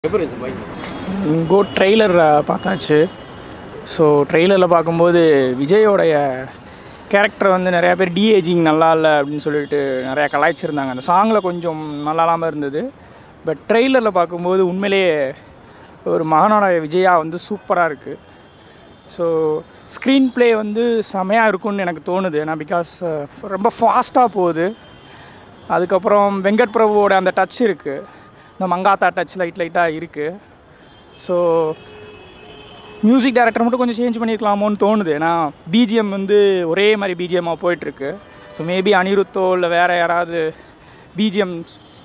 எப்படி இருந்துச்சு bike? Code trailer பார்த்தாச்சு. ஸோ ட்ரெய்லரில் பார்க்கும்போது விஜயோடைய கேரக்டர் வந்து நிறையா பேர் டிஏஜிங் நல்லா இல்லை அப்படின்னு சொல்லிட்டு நிறையா கலாய்ச்சிருந்தாங்க. அந்த சாங்கில் கொஞ்சம் நல்லா இல்லாமல் இருந்தது. பட் ட்ரெய்லரில் பார்க்கும்போது உண்மையிலேயே ஒரு மகனோட விஜயா வந்து சூப்பராக இருக்குது. ஸோ ஸ்க்ரீன் ப்ளே வந்து செமையாக இருக்கும்னு எனக்கு தோணுது. ஏன்னா பிகாஸ் ரொம்ப ஃபாஸ்ட்டாக போகுது. அதுக்கப்புறம் வெங்கட் பிரபுவோட அந்த டச் இருக்குது, இந்த மங்காத்தா டச் லைட்டாக இருக்குது. ஸோ மியூசிக் டைரக்டர் மட்டும் கொஞ்சம் சேஞ்ச் பண்ணியிருக்கலாமோன்னு தோணுது. ஏன்னா பிஜிஎம் வந்து ஒரே மாதிரி பிஜிஎம்மாக போயிட்டுருக்கு. ஸோ மேபி அனிருத்தோ இல்லை வேறு யாராவது பிஜிஎம்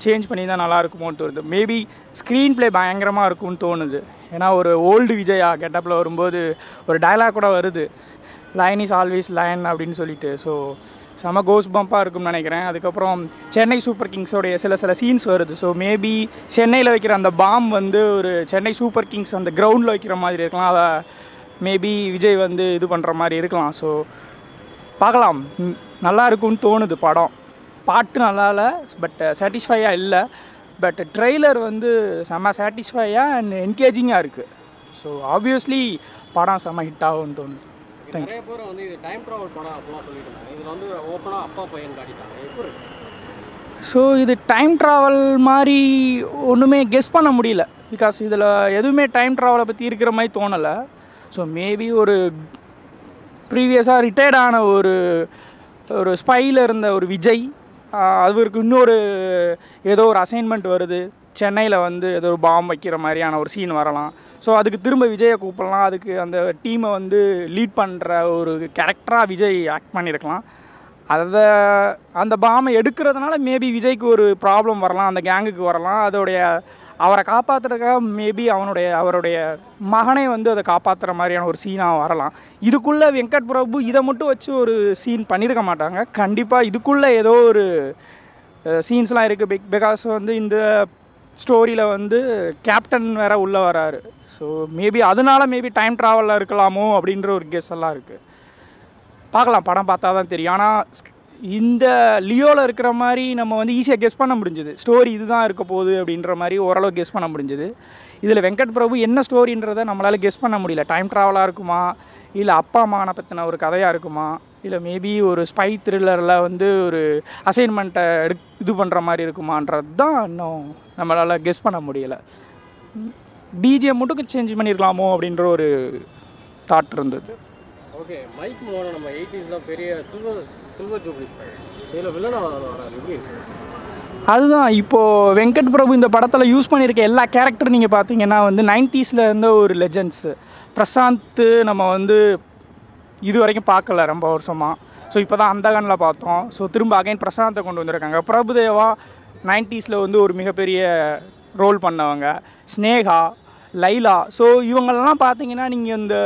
சேஞ்ச் பண்ணி தான் நல்லா இருக்குமோன்னு தோணுது. மேபி ஸ்க்ரீன் ப்ளே பயங்கரமாக இருக்கும்னு தோணுது. ஏன்னா ஒரு ஓல்டு விஜயா கெட்டப்பில் வரும்போது ஒரு டயலாக் கூட வருது, லைன் இஸ் ஆல்வேஸ் லைன் அப்படின்னு சொல்லிட்டு. ஸோ செம கோஸ் பம்பாக இருக்கும்னு நினைக்கிறேன். அதுக்கப்புறம் சென்னை சூப்பர் கிங்ஸோடைய சில சீன்ஸ் வருது. ஸோ மேபி சென்னையில் வைக்கிற அந்த பாம் வந்து ஒரு சென்னை சூப்பர் கிங்ஸ் அந்த கிரவுண்டில் வைக்கிற மாதிரி இருக்கலாம். அதை மேபி விஜய் வந்து இது பண்ணுற மாதிரி இருக்கலாம். ஸோ பார்க்கலாம், நல்லா இருக்கும்னு தோணுது. படம் பாட்டு நல்லா இல்லை, பட் சாட்டிஸ்ஃபையாக இல்லை. பட் ட்ரெய்லர் வந்து செம்ம சாட்டிஸ்ஃபையாக அண்ட் என்கேஜிங்காக இருக்குது. ஸோ ஆப்வியஸ்லி படம் செம்ம ஹிட் ஆகும்னு தோணுது. நிறைய பேர் வந்து இது டைம் ட்ராவல் படம் அப்படிலாம் சொல்லிட்டு இருந்தாங்க. இதில் வந்து ஓப்பனாக அப்பா பையன் காட்டிட்டாங்க. எப்படி? ஸோ இது டைம் ட்ராவல் மாதிரி ஒன்றுமே கெஸ் பண்ண முடியல. பிகாஸ் இதில் எதுவுமே டைம் ட்ராவலை பற்றி இருக்கிற மாதிரி தோணலை. ஸோ மேபி ஒரு ப்ரீவியஸாக ரிட்டையர்டான ஒரு ஸ்பையில் இருந்த ஒரு விஜய், அவருக்கு இன்னொரு ஏதோ ஒரு அசைன்மெண்ட் வருது, சென்னையில் வந்து ஏதோ ஒரு பாம் வைக்கிற மாதிரியான ஒரு சீன் வரலாம். ஸோ அதுக்கு திரும்ப விஜயை கூப்பிடலாம். அதுக்கு அந்த டீமை வந்து லீட் பண்ணுற ஒரு கேரக்டராக விஜய் ஆக்ட் பண்ணியிருக்கலாம். அந்த பாமை எடுக்கிறதுனால மேபி விஜய்க்கு ஒரு ப்ராப்ளம் வரலாம், அந்த கேங்குக்கு வரலாம். அவரை காப்பாற்றுறதுக்காக மேபி அவருடைய மகனை வந்து அதை காப்பாற்றுற மாதிரியான ஒரு சீனாக வரலாம். இதுக்குள்ளே வெங்கட் பிரபு இதை மட்டும் வச்சு ஒரு சீன் பண்ணியிருக்க மாட்டாங்க. கண்டிப்பாக இதுக்குள்ளே ஏதோ ஒரு சீன்ஸ்லாம் இருக்குது. பிகாஸ் வந்து இந்த ஸ்டோரியில் வந்து கேப்டன் வேறு உள்ளே வராரு. ஸோ மேபி மேபி டைம் ட்ராவலில் இருக்கலாமோ அப்படின்ற ஒரு கெஸ் எல்லாம் இருக்குது. பார்க்கலாம், படம் பார்த்தா தான் தெரியும். ஆனால் இந்த லியோவில் இருக்கிற மாதிரி நம்ம வந்து ஈஸியாக கெஸ் பண்ண முடிஞ்சுது. ஸ்டோரி இதுதான் இருக்க போகுது அப்படின்ற மாதிரி ஓரளவு கெஸ் பண்ண முடிஞ்சுது. இதில் வெங்கட் பிரபு என்ன ஸ்டோரின்றதை நம்மளால் கெஸ் பண்ண முடியல. டைம் ட்ராவலாக இருக்குமா, இல்லை அப்பா அம்மானை பற்றின ஒரு கதையாக இருக்குமா, இல்லை மேபி ஒரு ஸ்பை த்ரில்லரில் வந்து ஒரு அசைன்மெண்ட்டை இது பண்ணுற மாதிரி இருக்குமான்றது தான் இன்னும் நம்மளால் கெஸ் பண்ண முடியலை. பிஜிஎம் மட்டும் சேஞ்ச் பண்ணியிருக்கலாமோ அப்படின்ற ஒரு தாட் இருந்தது. ஓகே, மைக் மோகன் நம்ம 80s பெரிய சில்வர் ஜூப்ளி ஸ்டார், இதில் வில்லனாக வராது. எப்படி இருக்கு? அதுதான் இப்போது வெங்கட் பிரபு இந்த படத்தில் யூஸ் பண்ணியிருக்க எல்லா கேரக்டரும் நீங்கள் பார்த்தீங்கன்னா வந்து 90s இருந்த ஒரு லெஜண்ட்ஸு. பிரசாந்த் நம்ம வந்து இது வரைக்கும் பார்க்கல ரொம்ப வருஷமாக. ஸோ இப்போ தான் அந்தகனில் பார்த்தோம். ஸோ திரும்ப அகைன் பிரசாந்தை கொண்டு வந்திருக்காங்க. பிரபுதேவா 90s வந்து ஒரு மிகப்பெரிய ரோல் பண்ணவங்க. ஸ்னேகா, லைலா, ஸோ இவங்களெல்லாம் பார்த்தீங்கன்னா நீங்கள் இந்த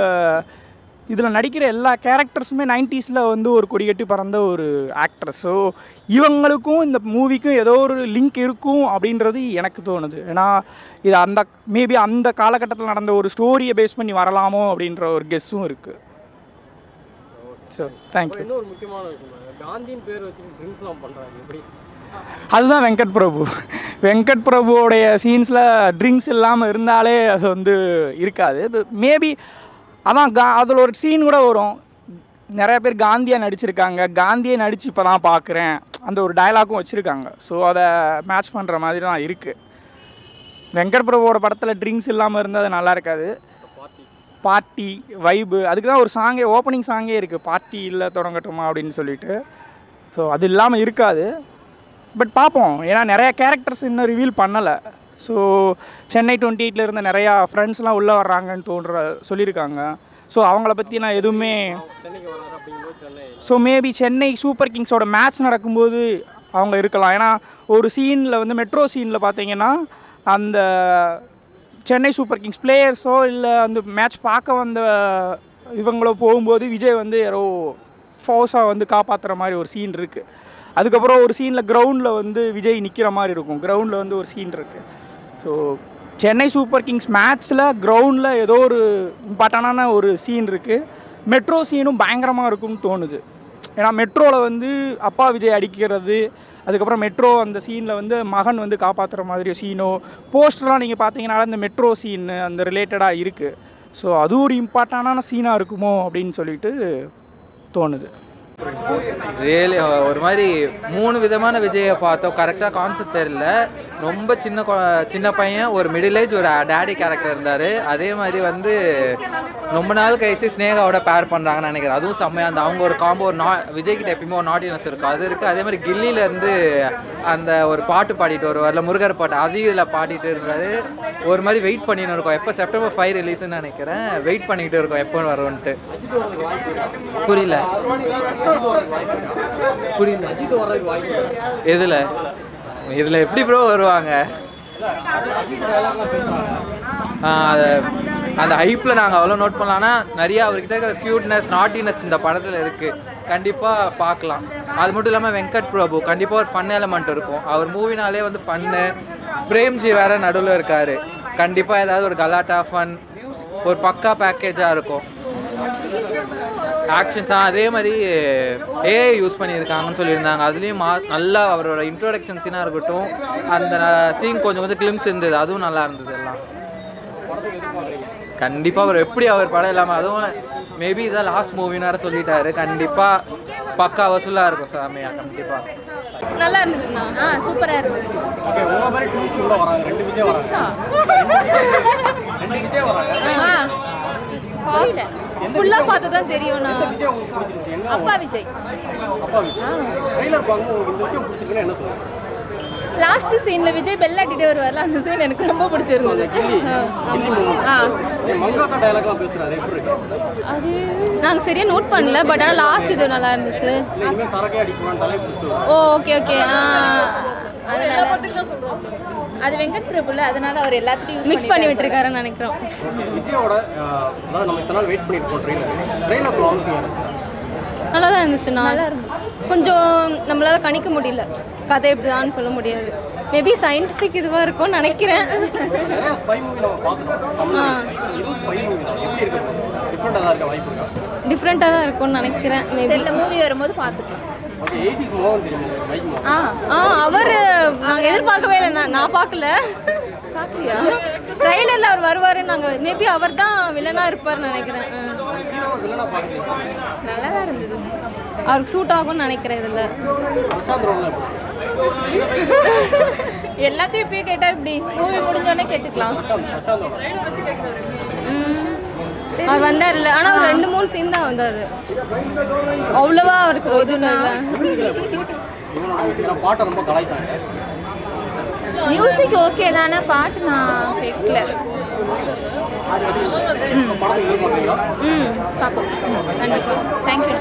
இதில் நடிக்கிற எல்லா கேரக்டர்ஸுமே 90s வந்து ஒரு கொடிகட்டி பறந்த ஒரு ஆக்ட்ரஸ். ஸோ இவங்களுக்கும் இந்த மூவிக்கும் ஏதோ ஒரு லிங்க் இருக்கும் அப்படின்றது எனக்கு தோணுது. ஏன்னா இது மேபி அந்த காலகட்டத்தில் நடந்த ஒரு ஸ்டோரியை பேஸ் பண்ணி வரலாமோ அப்படின்ற ஒரு கெஸ்ஸும் இருக்குது. So thank you. இன்னொரு முக்கியமான விஷயம், காந்தியின் பேர் வச்சு ட்ரிங்க்ஸ்லாம் பண்ணுறாங்க. எப்படி? அதுதான் வெங்கட் பிரபுவோடைய சீன்ஸில் ட்ரிங்க்ஸ் இல்லாமல் இருந்தாலே அது வந்து இருக்காது. மேபி அதான் அதில் ஒரு சீன் கூட வரும், நிறைய பேர் காந்தியாக நடிச்சிருக்காங்க, காந்தியை நடித்து இப்போ தான் பார்க்குறேன், அந்த ஒரு டயலாக்கும் வச்சுருக்காங்க. ஸோ அதை மேட்ச் பண்ணுற மாதிரி தான் இருக்குது. வெங்கட் பிரபுவோட படத்தில் ட்ரிங்க்ஸ் இல்லாமல் இருந்தால் அது நல்லா இருக்காது. பார்ட்டி வைபு, அதுக்கு தான் ஒரு சாங்கே, ஓப்பனிங் சாங்கே இருக்குது, பார்ட்டி இல்லை தொடங்கட்டுமா அப்படின்னு சொல்லிட்டு. ஸோ அது இல்லாமல் இருக்காது. பட் பார்ப்போம், ஏன்னா நிறையா கேரக்டர்ஸ் இன்னும் ரிவீல் பண்ணலை. ஸோ சென்னை 28 இருந்த நிறையா ஃப்ரெண்ட்ஸ்லாம் உள்ளே வர்றாங்கன்னு சொல்லியிருக்காங்க. ஸோ அவங்கள பற்றி நான் எதுவுமே, ஸோ மேபி சென்னை சூப்பர் கிங்ஸோட மேட்ச் நடக்கும்போது அவங்க இருக்கலாம். ஏன்னா ஒரு சீனில் வந்து மெட்ரோ சீனில் பார்த்தீங்கன்னா அந்த சென்னை சூப்பர் கிங்ஸ் பிளேயர்ஸோ இல்லை அந்த மேட்ச் பார்க்க வந்த இவங்களோ போகும்போது விஜய் வந்து யாரோ ஃபோர்ஸாக வந்து காப்பாற்றுற மாதிரி ஒரு சீன் இருக்குது. அதுக்கப்புறம் ஒரு சீனில் கிரவுண்டில் வந்து விஜய் நிற்கிற மாதிரி இருக்கும், கிரவுண்டில் வந்து ஒரு சீன் இருக்குது. ஸோ சென்னை சூப்பர் கிங்ஸ் மேட்ச்சில் கிரவுண்டில் ஏதோ ஒரு இம்பார்ட்டண்டான ஒரு சீன் இருக்குது. மெட்ரோ சீனும் பயங்கரமாக இருக்கும்னு தோணுது. ஏன்னா மெட்ரோவில் வந்து அப்பா விஜய் அடிக்கிறது, அதுக்கப்புறம் மெட்ரோ அந்த சீனில் வந்து மகன் வந்து காப்பாற்றுற மாதிரி சீனோ போஸ்டர்லாம் நீங்கள் பார்த்தீங்கன்னா அந்த மெட்ரோ சீன் அந்த ரிலேட்டடாக இருக்குது. ஸோ அது ஒரு இம்பார்ட்டண்டான சீனாக இருக்குமோ அப்படின்னு சொல்லிட்டு தோணுது. ரியலி ஒரு மாதிரி 3 விதமான விஜயை பார்த்தோம். கரெக்டாக கான்செப்ட் தெரியல. ரொம்ப சின்ன பையன், ஒரு மிடில் ஏஜ், ஒரு டேடி கேரக்டர் இருந்தார். அதே மாதிரி வந்து ரொம்ப நாள் கழிச்சு ஸ்னேகாவோட பேர் பண்ணுறாங்கன்னு நினைக்கிறேன். அதுவும் செம்மையாக அந்த அவங்க ஒரு காம்போ ஒரு விஜய்கிட்ட எப்பயுமே ஒரு நாட்டினஸ் இருக்கும், அது இருக்குது. அதே மாதிரி கில்லியிலேருந்து அந்த ஒரு பாட்டு பாடிட்டு வருவார்ல, முருகர் பாட்டு, அது இதில் பாடிட்டு இருந்தார். ஒரு மாதிரி வெயிட் பண்ணின்னு இருக்கோம். எப்போ September 5 ரிலீஸ்ன்னு நினைக்கிறேன். வெயிட் பண்ணிக்கிட்டு இருக்கோம் எப்போ வரும்ன்ட்டு. புரியல இதில் எப்படி ப்ரோ வருவாங்க? அந்த ஹைப்பில் நாங்கள் அவ்வளோ நோட் பண்ணலாம்னா நிறையா அவர்கிட்ட இருக்கிற க்யூட்னஸ், நாட்டினஸ் இந்த படத்தில் இருக்குது. கண்டிப்பாக பார்க்கலாம். அது மட்டும் இல்லாமல் வெங்கட் பிரபு கண்டிப்பாக ஒரு ஃபன் எலமெண்ட் இருக்கும். அவர் மூவினாலே வந்து ஃபன்னு. பிரேம்ஜி வேறு நடுவில் இருக்கார். கண்டிப்பாக ஏதாவது ஒரு கலாட்டா ஃபன், ஒரு பக்கா பேக்கேஜாக இருக்கும். ஆக்ஷன்ஸ் தான் அதே மாதிரி ஏஐ யூஸ் பண்ணியிருக்காங்கன்னு சொல்லியிருந்தாங்க. அதுலேயும் நல்லா அவரோட இன்ட்ரோடக்ஷன் சீனாக இருக்கட்டும், அந்த சீன் கொஞ்சம் கிளிம்ஸ் இருந்தது, அதுவும் நல்லா இருந்தது. எல்லாம் கண்டிப்பாக அவர் எப்படி அவர் படம் இல்லாமல், அதுவும் மேபி இதான் லாஸ்ட் மூவின்னு வேறு சொல்லிட்டாரு. கண்டிப்பாக பக்கா வசூலாக இருக்கும் சாமியா. கண்டிப்பாக நல்லா இருந்துச்சுண்ணா. சூப்பராக இருந்துச்சு. ஓகே, உங்க மாதிரி ட்வின்ஸ் உள்ள வராங்க, 2 விஜய் வராங்க. 2 விஜய் வராங்க. புரியல, ஃபுல்லாக பார்த்து தான் தெரியும்ண்ணா. விஜய் உங்களுக்கு பிடிச்சிருச்சு? எங்க அப்பா விஜய். அப்பா விஜய் ட்ரெய்லர் பார்க்கும்போது உங்களுக்கு இந்த விஷயம் பிடிச்சிருக்குன்னு என்ன சொல்லுங்க? லாஸ்ட் சீனில் விஜய் பெல்லாட்டிட்டே வருவார்ல, அந்த சீன் எனக்கு ரொம்ப பிடிச்சிருந்தது. மங்காத்தா டயலாக்லாம் பேசுறாரு, எப்படி இருக்கு? அது நாங்கள் சரியாக நோட் பண்ணல, பட் ஆனால் லாஸ்ட் இது நல்லா இருந்துச்சு. இனிமேல் சரக்கே அடிக்கணும் தலையை பிடிச்சிட்டு ஓகே ஓகே. அது வெங்கட் பிரபுல, அதனால அவர் எல்லாத்தையும் மிக்ஸ் பண்ணி விட்டுருக்காருன்னு நினைக்கிறோம். விஜயோட அதாவது நம்ம இத்தனை நாள் வெயிட் பண்ணியிருக்கோம் ட்ரெயிலர் ப்ராமிசிங் நல்லா தான் இருந்துச்சுண்ணா. கொஞ்சம் நம்மளால் கணிக்க முடியல, கதை எப்படிதான்னு சொல்ல முடியாது. மேபி சயின்டிஃபிக் இதுவாக இருக்கும்னு நினைக்கிறேன். நிறைய ஸ்பை மூவி நம்ம பார்த்துட்டோம். இது ஸ்பை மூவி தான், எப்படி இருக்கு? டிஃப்ரெண்டாக தான் இருக்க வாய்ப்பு இருக்கா? டிஃப்ரெண்ட்டாக தான் இருக்கும்னு நினைக்கிறேன். மேபி இந்த மூவி வரும்போது பார்த்துக்கலாம். ஓகே, 80s மோகன் தெரியுமா? மைக் மோகன். அவர் நாங்கள் எதிர்பார்க்கவே இல்லை. நான் பார்க்கல. பார்க்கலையா? ட்ரெய்லரில் அவர் வருவாருன்னு நாங்கள் மேபி அவர் தான் வில்லனாக இருப்பார்னு நினைக்கிறேன். நல்லா தான் இருந்தது. அவருக்கு சூட் ஆகும்னு நினைக்கிறேன். இதில் எல்லாத்தையும் இப்பயே கேட்டால் இப்படி மூவி முடிஞ்சோடனே கேட்டுக்கலாம். அவர் வந்தார்ல, ஆனால் ஒரு 2-3 சீன் தான் வந்தார். அவ்வளோவா அவருக்கு எதுவும் இல்லை. மியூசிக் ஓகே தானே, பாட்டு நான் கேட்கல. பார்ப்போம். கண்டிப்பாக. தேங்க்யூ.